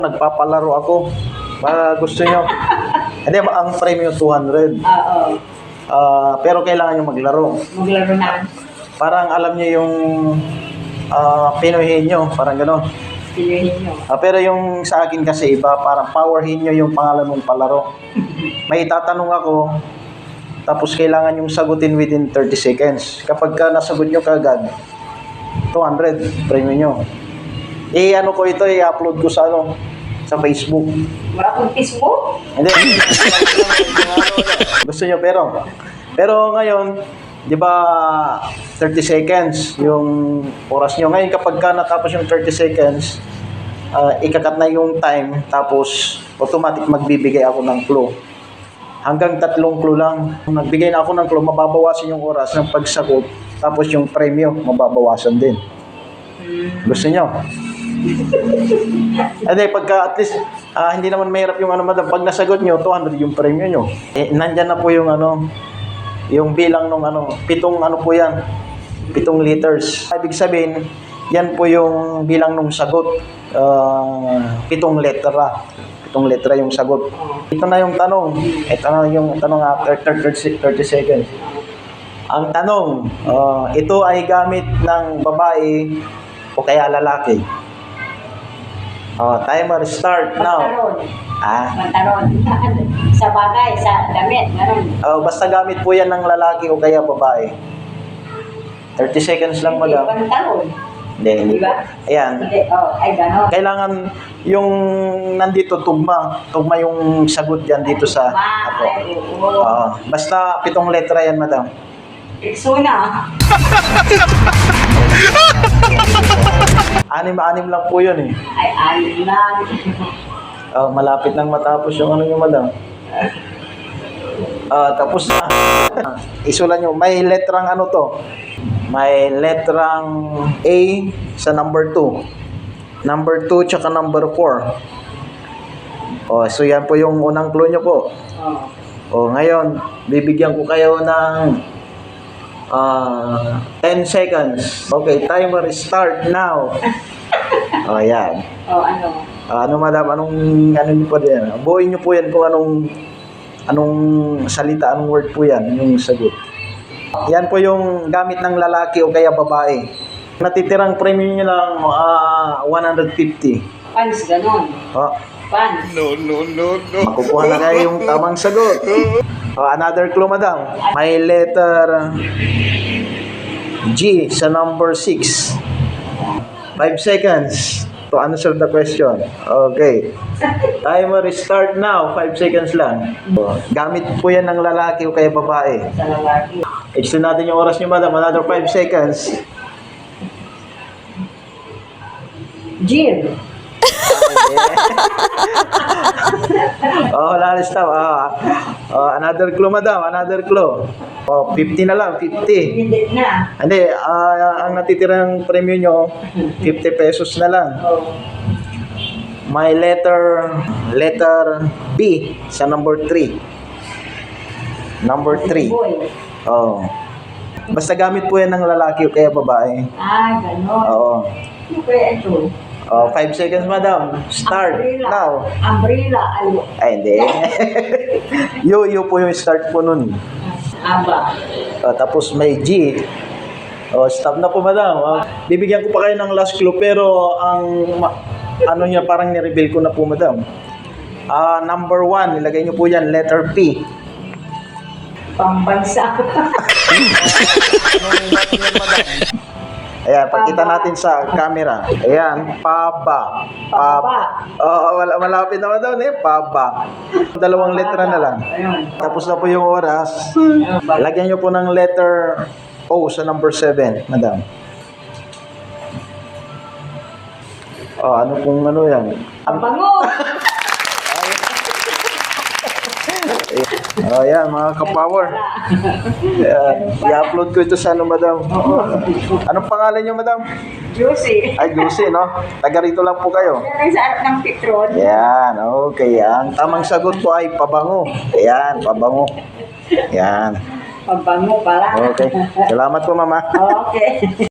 Nagpapalaro ako. Gusto nyo? Hindi, ang premium 200. Oo. Pero kailangan nyo maglaro. Maglaro na. Parang alam nyo yung Pinoy Henyo, parang gano'n. Pilihin nyo. Pero yung sa akin kasi iba, parang Power Henyo yung pangalan ng palaro. May itatanong ako, tapos kailangan yung sagutin within 30 seconds. Kapag ka nasagot nyo kagad, 200 premium nyo. Ano ko ito, i-upload ko sa sa Facebook. Wala kong Facebook? Hindi. Gusto nyo pero ngayon, di ba 30 seconds yung oras nyo. Ngayon kapag ka natapos yung 30 seconds, ikakat na yung time, tapos automatic magbibigay ako ng clue. Hanggang 3 clue lang. Nagbigay na ako ng clue, mababawasan yung oras ng pagsagot, tapos yung premium, mababawasan din. Gusto nyo? Hindi, pagka at least, hindi naman mahirap yung madam. Pag nasagot nyo, 200 yung premium nyo. Nandyan na po yung yung bilang nung 7 po yan. 7 liters. Ibig sabihin, yan po yung bilang nung sagot. 7 letra. 7 letra yung sagot. Ito na yung tanong. Ito na yung tanong after 30 seconds. Ang tanong, ito ay gamit ng babae o kaya lalaki? Timer start now. Pantaron. Sa bagay, sa damit, gano'n. Basta gamit po yan ng lalaki o kaya babae. 30 seconds lang, madam. Pantaron. Hindi Diba? po. Ayan. Hindi, ay gano'n. Kailangan yung nandito tugma. Tugma yung sagot dyan dito sa ako. Ay, oo. Basta 7 letra yan, madam. Eksuna. 6 lang po yun eh. Ay, alim lang. Malapit nang matapos yung nyo, madam. Tapos na. Isulan nyo. May letrang to. May letrang A sa number 2. Number 2 tsaka number 4. So yan po yung unang clue nyo po. Ngayon, bibigyan ko kayo ng 10 seconds. Okay, timer start now. Yan. Ano? Madam, anong nyo po din? Buuin nyo po yan kung anong salita, anong word po yan, yung sagot. Yan po yung gamit ng lalaki o kaya babae. Natitirang premium nyo lang 150. Pans, gano'n. Pans. No. Makukuha na kayo yung tamang sagot. Another clue, madam. May letter G sa number 6. 5 seconds to answer the question. Okay. Timer start now. 5 seconds lang. Gamit po yan ng lalaki o kaya babae. Sa lalaki. Extend natin yung oras nyo, madam. Another 5 seconds. Jim. Wala na stop. Another clue, madam. Another clue. 50 na lang. 50. Hindi na. Hindi, ang natitirang premium nyo, 50 pesos na lang. May letter B sa number 3. Number 3. Boy. Basta gamit po yan ng lalaki o kaya babae. Gano'n. Ano kaya ito? 5 seconds, madam. Start now. Umbrella. Ay, hindi. Yo po yung start po nun. Aba. Tapos may G. Stop na po, madam. Bibigyan ko pa kayo ng last clue, pero ang niya parang ni-reveal ko na po, madam. Number 1, ilagay nyo po yan, letter P. Pambansa. Ayan, pagkita natin sa camera. Ayan, paba. Malapit naman daw paba. 2 letra na lang. Tapos na po yung oras. Lagyan nyo po ng letter O sa number 7, madam. Ano pong yan? Bango. Ayan, mga ka-power. I-upload ko ito sa madam. Anong pangalan nyo, madam? Juicy. Ay, Juicy, no? Taga rito lang po kayo. Yan sa harap ng Petron. Yan, okay. Ang tamang sagot po ay pabango. Ayan, pabango. Yan. Pabango pala. Okay. Salamat po, mama. Okay.